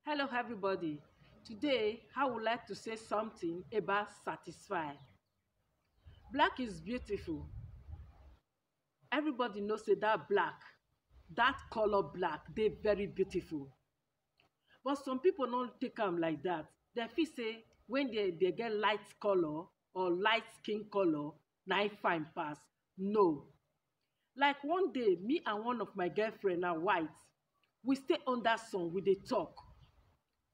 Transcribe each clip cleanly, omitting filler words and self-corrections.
Hello, everybody. Today, I would like to say something about satisfy. Black is beautiful. Everybody knows say that black, that color black, they very beautiful. But some people don't take them like that. They feel say when they get light color or light skin color, na it fine pass. No. Like one day, me and one of my girlfriend are white. We stay under sun, we dey talk.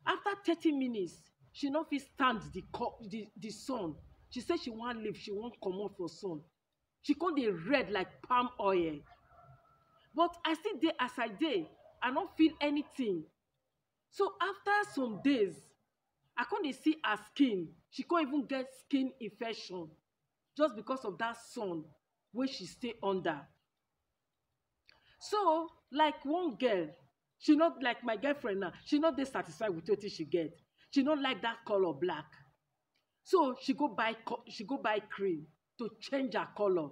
After 30 minutes she no fit stand the sun. She say she wan leave, she wan comot for sun. She come dey red like palm oil. But I still dey as I dey, I no feel anything. So after some days I come dey see her skin, she come even get skin infection just because of that sun wey she stay under. So like one girl, she not like my girlfriend now, she no dey satisfied with wetin she get. She no like that color black. So she go buy cream to change her color,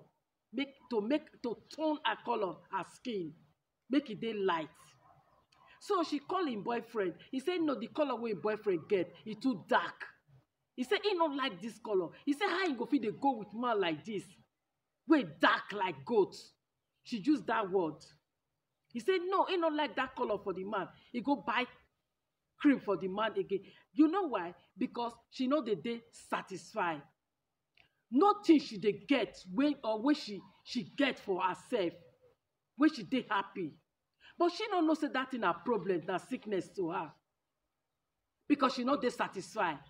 to tone her color, her skin, make e dey light. So she call im boyfriend. He say no, the color wey im boyfriend get e too dark. He say he no like this color. He say how he go fit dey go with man like this wey dark like goat. She use that word. He say no, he no like that color for the man. He go buy cream for the man again. You know why? Because she no dey satisfied. Nothing she dey get wey she get for herself, wey she dey happy. But she no know say that thing na problem, na sickness to her, because she no dey satisfied.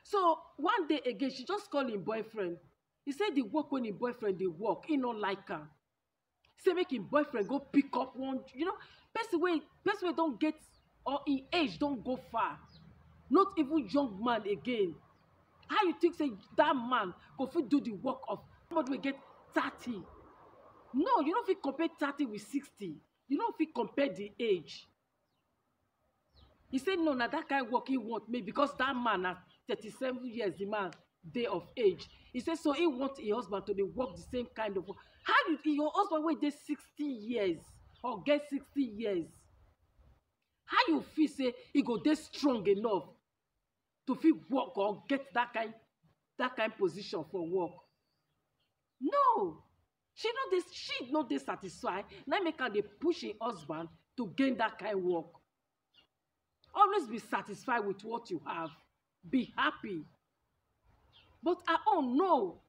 So one day again she just call im boyfriend. He say the work wey im boyfriend dey work, he no like am. Say make im boyfriend go pick up one, person wey don get, or im age don go far, not even young man again. How you think say that man go fit do the work of somebody wey get 30? No, you no fit compare 30 with 60. You no fit compare the age. He say no, na that kind work he want, maybe because that man na 37 years the man dey of age. He say so he want im husband to dey work the same kind of work. How your husband wey dey 60 years or get 60 years, how you feel say he go dey strong enough to fit work or get that kind position for work? No. She no dey satisfied. Na make her dey push im husband to gain that kind work. Always be satisfied with what you have. Be happy. But her own, no.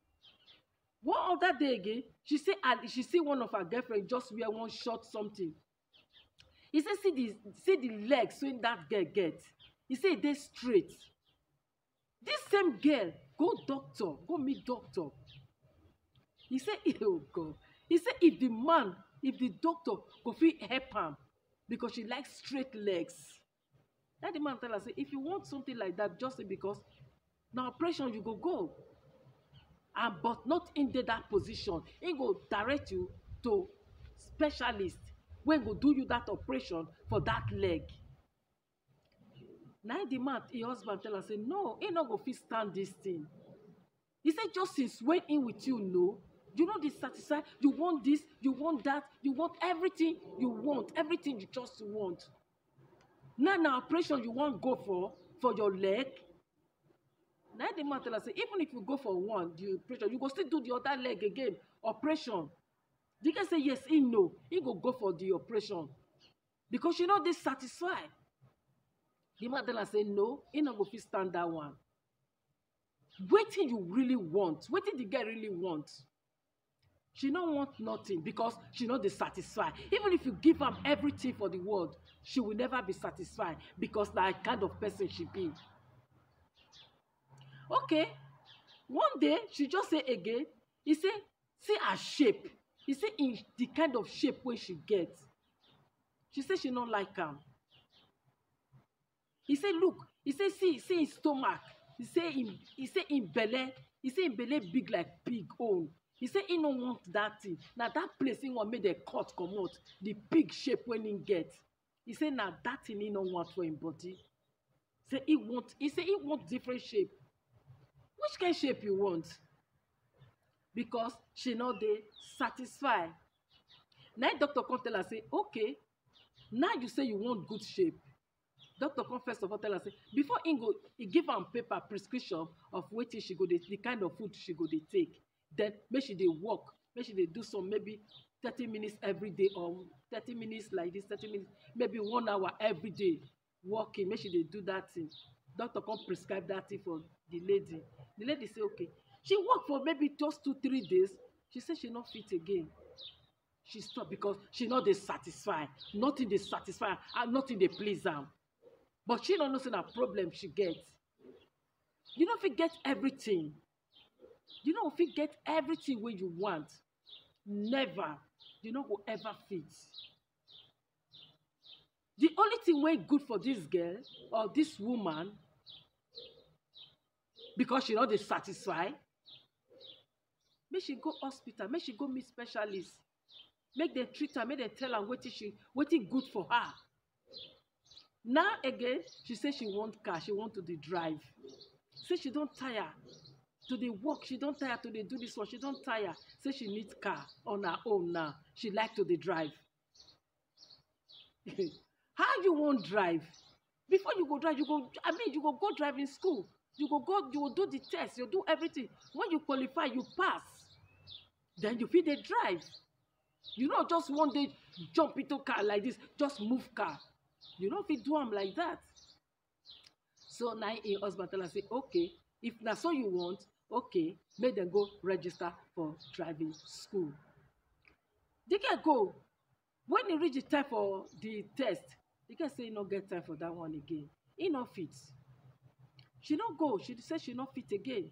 One other day again, she see one of her girlfriend just wear one short something. He say see the legs wey that girl get. He say e dey straight. This same girl go meet doctor. He say oh God. He say if the doctor go fit help am because she like straight legs. That the man tell her say if you want something like that, just say because na operation you go. And but not in that position. He go direct you to specialist wey go do you that operation for that leg. Na the man, im husband tell am say no, he no go fit stand this thing. He say just since when he with you, no, you no dey satisfied. You want this, you want that, you want everything you want, everything you just want. Now na operation you wan go for your leg. Na the man tell her say even if you go for one, the operation, you go still do the other leg again, operation. The guy say yes, he know, he go for the operation because she no dey satisfied. The man tell her say no, he no go fit stand that one. Wetin you really want, wetin the girl really want? She no want nothing because she no dey satisfied. Even if you give am everything for the world, she will never be satisfied because na the kind of person she be. Okay, one day she just say again. He say see her shape. He say the kind of shape wey she get. She say she no like am. He say look, he say see im stomach. He say im belle big like pig own. He say he no want that thing. Na that place he want make dem cut comot the pig shape wey im get. He say na that thing he no want for im body. He say he want different shape. Which kind shape you want? Because she no dey satisfied. Na doctor come tell her say okay, now you say you want good shape, doctor come first of all tell her say before he give am paper prescription of wetin she go dey the kind of food she go dey take, then make she dey work, make she dey do some maybe 30 minutes every day, or 30 minutes like this, 30 minutes, maybe 1 hour every day working, make she dey do that thing. Doctor come prescribe that thing for the lady. The lady say okay. She work for maybe just 2-3 days. She say she no fit again. She stop because she no dey satisfy, nothing dey satisfy am and nothing dey please am. But she no know say na problem she get. You no fit get everything. You no fit get everything wey you want. Never. You no go ever fit. The only thing wey good for this girl or this woman, because she no dey satisfy, make she go hospital, make she go meet specialist, make dem treat her, make dem tell am wetin good for her. Now again, she say she want car, she want to dey drive. Say she don tire to dey work, she don tire to dey do this one, she don tire. Say she need car on her own now. She like to dey drive. How you wan drive? Before you go drive, you go go driving school. You go do the test, you do everything. When you qualify, you pass. Then you fit dey drive. You no just one day jump into car like this, just move car. You no fit do am like that. So na im husband tell her say okay, if na so you want, okay, make dem go register for driving school. The girl go. When e reach the time for the test, the girl say e no get time for that one again. E no fit. She no go. She say she no fit again.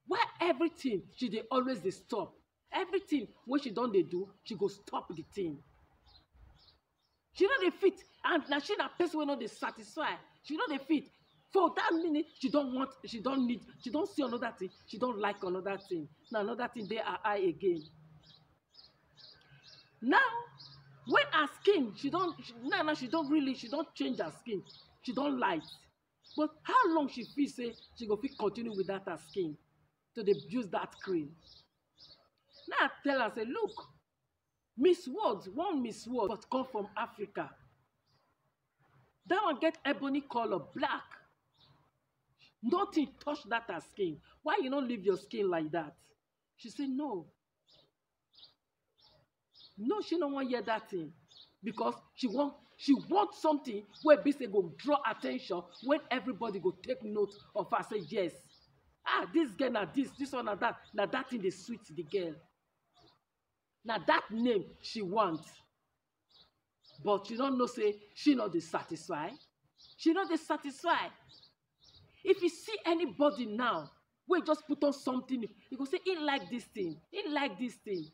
Why everything she dey always dey stop? Everything wey she don dey do, she go stop the thing. She no dey fit, and na she na person wey no dey satisfy. She no dey fit. For that minute, she don want, she don need, she don see another thing, she don like another thing. Na another thing dey her eye again. Now, when her skin, she don change her skin. She don light. But how long she feel say she go fit continue with that her skin to dey use that cream? Now I tell her say, look, Miss World, one Miss World, but come from Africa. That one get ebony color, black. Nothing touch that her skin. Why you no leave your skin like that? She say no. No, she no wan hear that thing, because she want something wey be say go draw attention, when everybody go take note of her. Say yes, this girl na this one na that thing dey sweet the girl. Na that name she want. But you don't know say she no dey satisfy. She no dey satisfy. If you see anybody now wey just put on something, you go say he like this thing, he like this thing.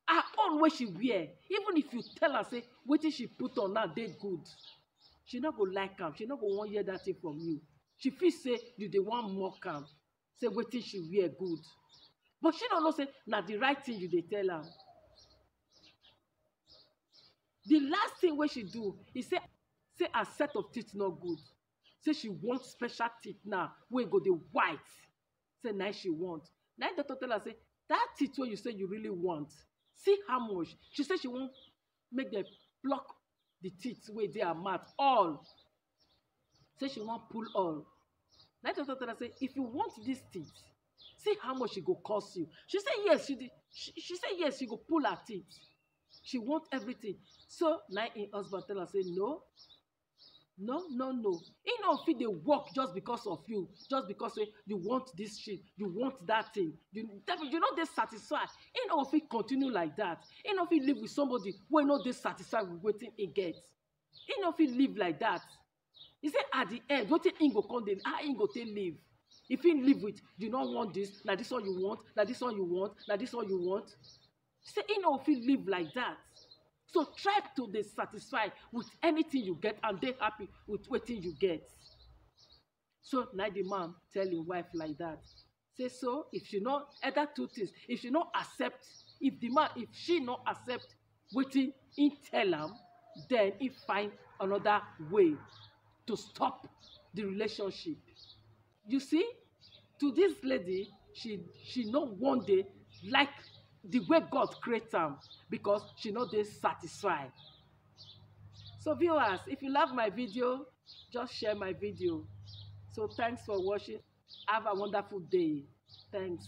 Her own wey she wear, even if you tell her say wetin she put on now dey good, she no go like am. She no go wan hear that thing from you. She feel say you dey wan mock am, say wetin she wear good. But she no know say na the right thing you dey tell am. The last thing wey she do is say her set of teeth no good. Say she want special teeth now wey go dey white. Say na she want. Na doctor tell her say that teeth wey you say you really want, see how much. She say she wan make dem pluck the teeth wey dey her mouth all. Say she wan pull all. Na doctor tell her say if you want this teeth, see how much e go cost you. She say yes. She say yes, she go pull her teeth. She want everything. So na im husband tell her say no. He no fit dey work just because of you, just because say you want this shit, you want that thing. You no dey satisfied. He no fit continue like that. He no fit live with somebody wey no dey satisfied with wetin he get. He no fit live like that. He say at the end, wetin he go come dey, how he go take live? If he live with you no want this, na this one you want, na this one you want, na this one you want. Say he no fit live like that. So try to dey satisfied with anything you get and dey happy with wetin you get. So na the man tell him wife like that. Say so if she no, either two things, if she no accept, if she no accept wetin he tell am, then he find another way to stop the relationship. You see, to this lady, she no one day like the way God create am, because she no dey satisfied. So viewers, if you love my video, just share my video. So thanks for watching. Have a wonderful day. Thanks.